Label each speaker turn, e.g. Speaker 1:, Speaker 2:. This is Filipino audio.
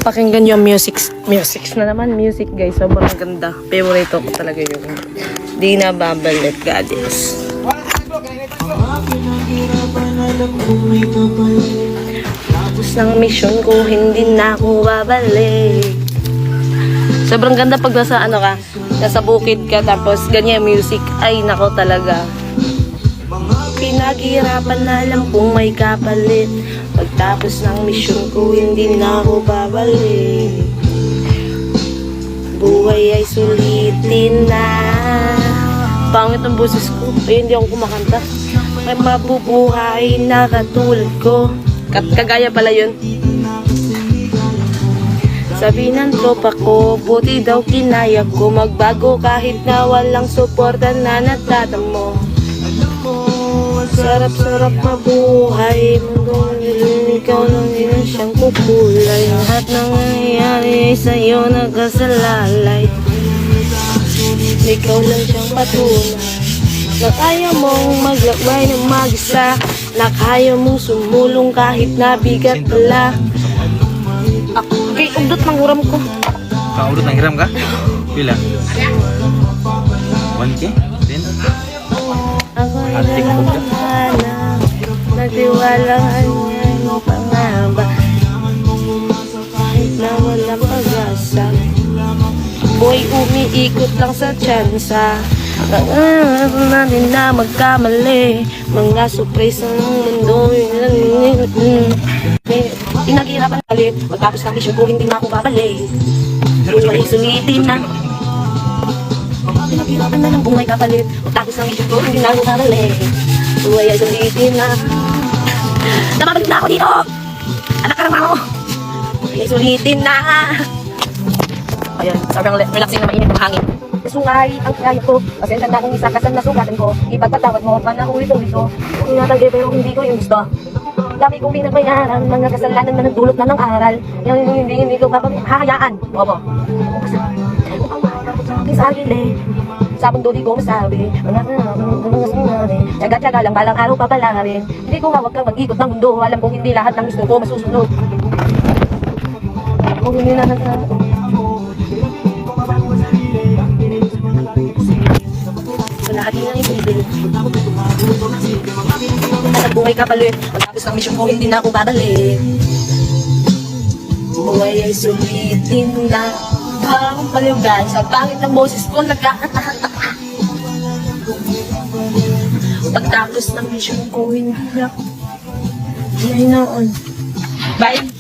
Speaker 1: pakinggan yung music na naman. Music guys, sobrang ganda. Favorite ko talaga yung Di Na Babalik, Goddess. Tapos ng mission ko, hindi na ako babalik. Sobrang ganda pag nasa ano ka, nasa bukid ka, tapos ganyan music. Ay, nako talaga. Pinaghirapan na lang kung may kapalit. Pagtapos ng mission ko, hindi na ako babalik. Buhay ay sulitin na. Pangit ang boses ko. Ay, hindi ako kumakanta. May mabubuhay na katulad ko. Kagaya pala yun. Sabi ng tropa ko, buti daw kinaya ko magbago kahit na walang suporta na natatamo. Sarap-sarap mabuhay, mundong nilin, ikaw lang yun siyang kukulay. Lahat ng nangyayari ay sa'yo nagkasalalay. Ikaw lang siyang patunay na kaya mong maglakbay ng mag-isa, na kaya mong sumulong kahit nabigat pala. Okay, undot ng huram ko.
Speaker 2: Kaudot ng hiram ka? Pila? 1K? 10?
Speaker 1: Ako ay nangangana, nagtiwalaan niya yung pangamba, kahit na walang pag-asa. Boy, umiikot lang sa tsansa. Natin na magkamali, mga surprise ng mundo. Pinaghirapan na ulit, pagkapos ng mission ko, hindi na ako babalik. Buhay sulitin na. Pinaghirapan na lang kung may kapalit. Pagkapos ng mission ko, hindi na ako babalik. Buhay ay sulitin na. Nababalik na ako dito! Anak ka naman ako! Buhay ay sulitin na. Ayan, sobrang relaxing na mainit ang hangin. Sungay ang kaya ko, pasensya na kung isa kasan na sugatan ko. Ipagpatawad mo, panahuli-ulit ko. Kung natanggi pero hindi ko yung gusto. Dami kong pinagbayaran, mga kasalanan na nagdulot na ng aral. Yung hindi ko hahayaan. Opo. Upang mahanap sa aking sarili, sa mundo di ko masabi. Mga sinabi, tsaga-tsaga lang, balang araw pa pala rin. Hindi ko hawag ka mag-ikot ng mundo. Alam kong hindi lahat ng gusto ko masusunod. Kung hindi na lahat na yung bibili. Buhay ka pala. Pagkapos ng mission ko, hindi na ako babalik. Buhay ay sulitin na. Parang paliwgan sa pangit ng boses ko. Pagkapos ng mission ko, hindi na ako. Bye!